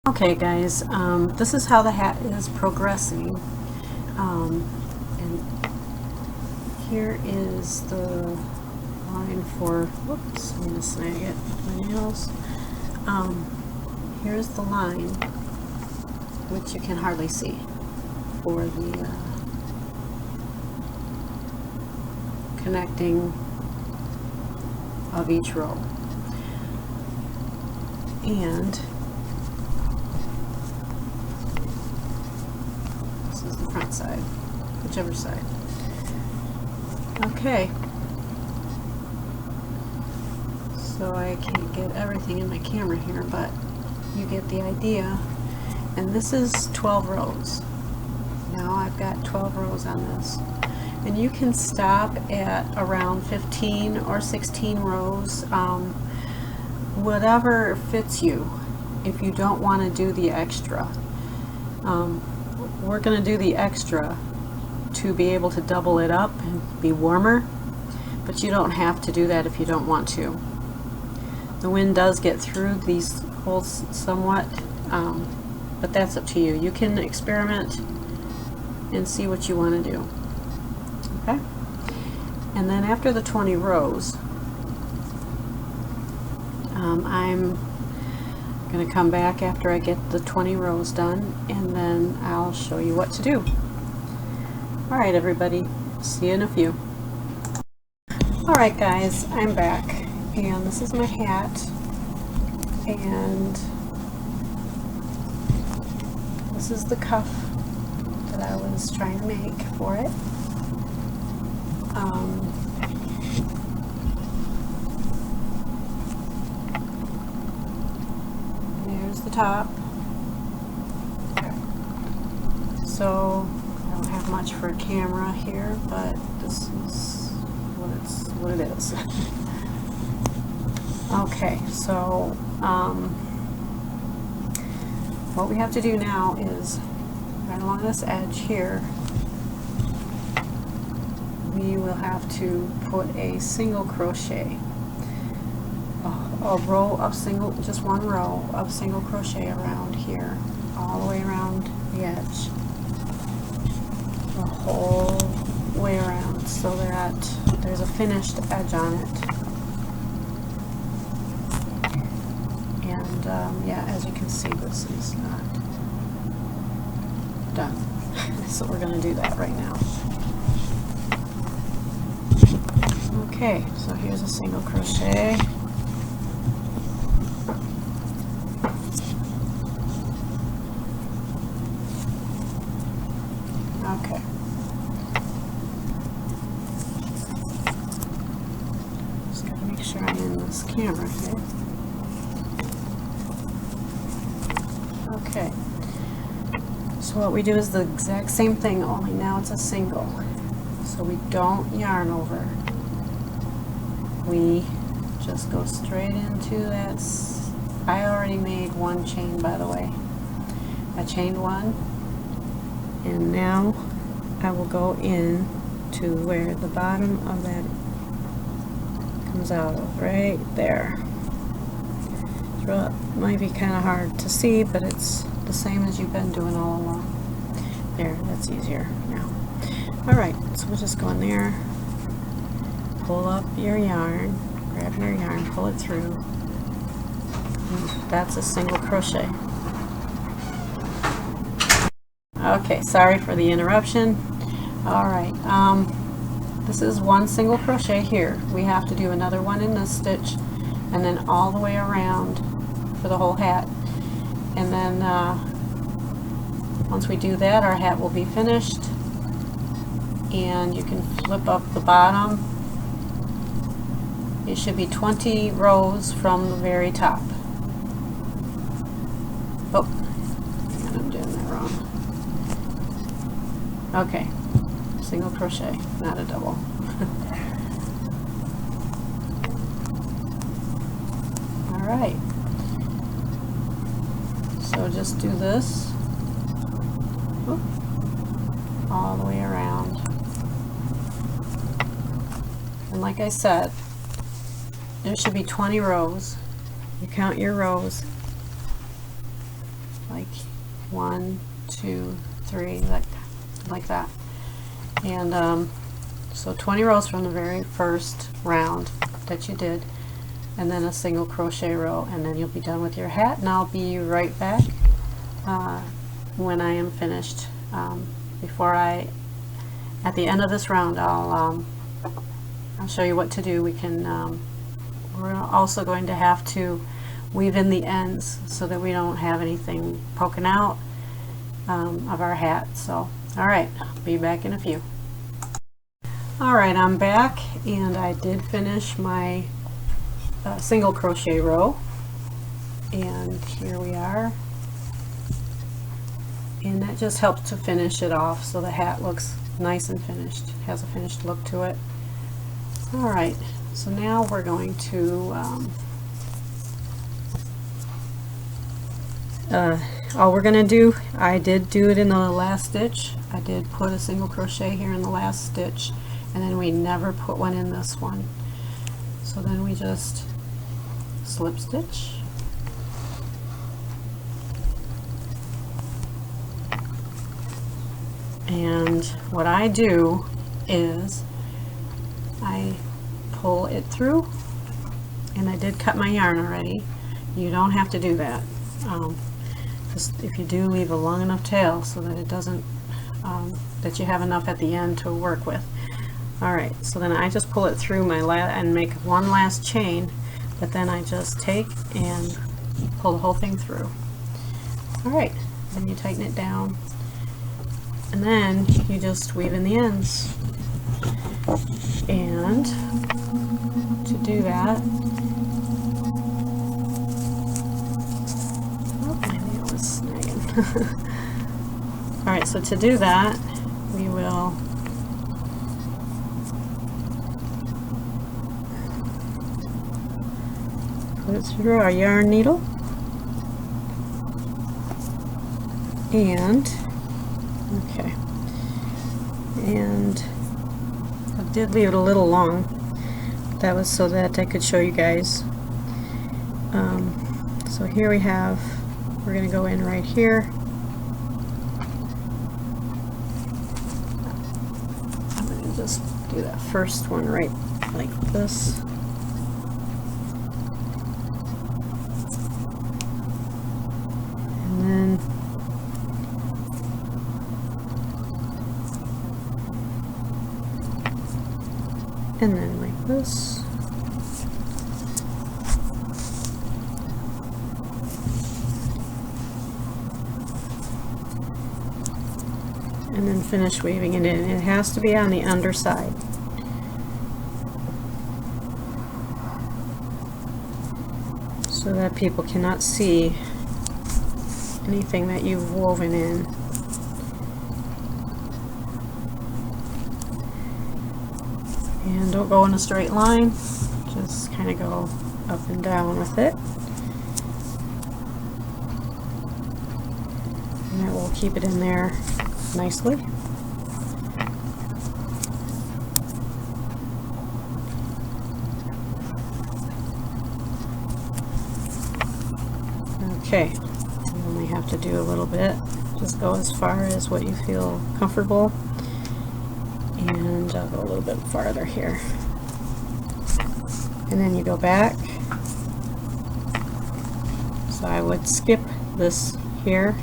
Okay guys, this is how the hat is progressing, and here is the line for, whoops, I'm going to snag it with my nails. Here's the line, which you can hardly see, for the connecting of each row. And this is the front side, whichever side. Okay, so I can't get everything in my camera here, but you get the idea. And this is 12 rows. Now I've got 12 rows on this. And you can stop at around 15 or 16 rows, whatever fits you, if you don't want to do the extra. We're going to do the extra to be able to double it up and be warmer, but you don't have to do that if you don't want to. The wind does get through these holes somewhat, but that's up to you. You can experiment and see what you want to do. Okay? And then after the 20 rows, I'm going to come back after I get the 20 rows done, and then I'll show you what to do. Alright everybody, see you in a few. Alright guys, I'm back, and this is my hat, and this is the cuff that I was trying to make for it. There's the top. So I don't have much for a camera here, but this is what it is. Okay, so what we have to do now is right along this edge here, we will have to put a single crochet, a row of single, just one row of single crochet around here, all the way around the edge, the whole way around, so that there's a finished edge on it. And yeah, as you can see, this is not done. So we're going to do that right now. Okay, so here's a single crochet. Okay. Just gotta make sure I'm in this camera here. Okay. So what we do is the exact same thing, only now it's a single. So we don't yarn over. We just go straight into that. I already made one chain, by the way. I chained one, and now I will go in to where the bottom of that comes out of, right there. It might be kind of hard to see, but it's the same as you've been doing all along. There, that's easier now. Alright, so we'll just go in there, pull up your yarn, grab your yarn, pull it through. That's a single crochet. Okay, sorry for the interruption. Alright, this is one single crochet here. We have to do another one in this stitch, and then all the way around for the whole hat. And then once we do that, our hat will be finished. And you can flip up the bottom. It should be 20 rows from the very top. Oh, and I'm doing that wrong. Okay, single crochet, not a double. Alright, so just do this all the way around. And like I said, there should be 20 rows. You count your rows like 1, 2, 3, like that. And so 20 rows from the very first round that you did, and then a single crochet row, and then you'll be done with your hat. And I'll be right back when I am finished. At the end of this round, I'll show you what to do. We're also going to have to weave in the ends so that we don't have anything poking out of our hat. So, all right, I'll be back in a few. All right, I'm back, and I did finish my single crochet row, and here we are. And that just helps to finish it off so the hat looks nice and finished, has a finished look to it. All right, so now we're going to all we're gonna do, I did do it in the last stitch. I did put a single crochet here in the last stitch, and then we never put one in this one. So then we just slip stitch, and what I do is I pull it through, and I did cut my yarn already. You don't have to do that. Just if you do, leave a long enough tail so that it doesn't that you have enough at the end to work with. All right, so then I just pull it through my and make one last chain, but then I just take and pull the whole thing through. All right, then you tighten it down, and then you just weave in the ends. And to do that, oh, my nail is snagging. All right, so to do that, we will put it through our yarn needle, and okay, and I did leave it a little long. That was so that I could show you guys. So here we're going to go in right here. I'm going to just do that first one right like this. And then like this. And then finish weaving it in. It has to be on the underside. So that people cannot see anything that you've woven in. And don't go in a straight line, just kind of go up and down with it. And that will keep it in there nicely. Okay, you only have to do a little bit. Just go as far as what you feel comfortable. And I'll go a little bit farther here. And then you go back. So I would skip this here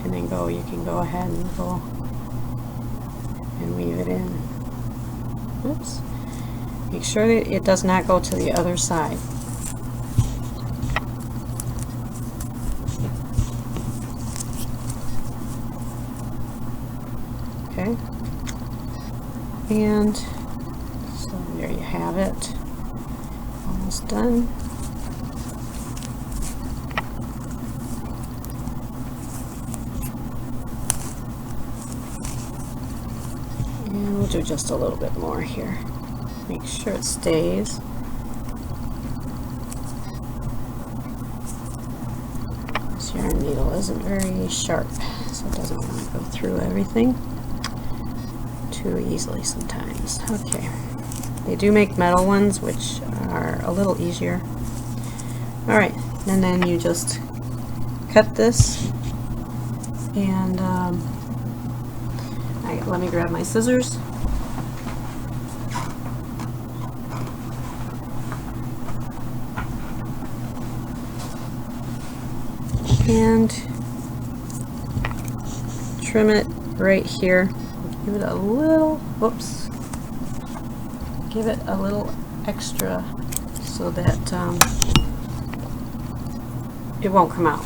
and then go, you can go ahead and go and weave it in. Oops. Make sure that it does not go to the other side. Okay. And so there you have it, almost done. And we'll do just a little bit more here. Make sure it stays. This yarn needle isn't very sharp, so it doesn't want to go through everything too easily sometimes. Okay, they do make metal ones which are a little easier. All right, and then you just cut this And let me grab my scissors. And trim it right here. Give it a little, whoops, give it a little extra so that it won't come out.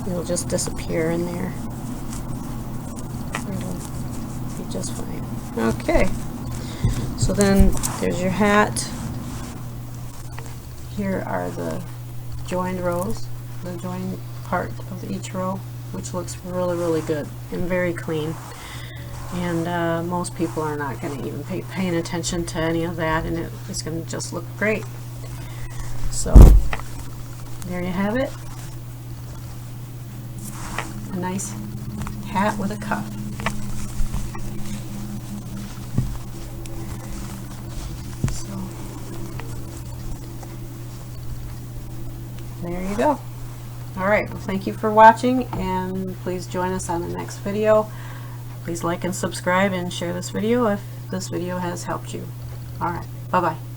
It'll just disappear in there. It'll be just fine. Okay, so then there's your hat. Here are the joined rows, the joined part of each row, which looks really, really good and very clean. And most people are not going to even paying attention to any of that, and it's going to just look great. So there you have it, a nice hat with a cuff. So there you go. Alright, well, thank you for watching, and please join us on the next video. Please like and subscribe and share this video if this video has helped you. Alright, bye-bye.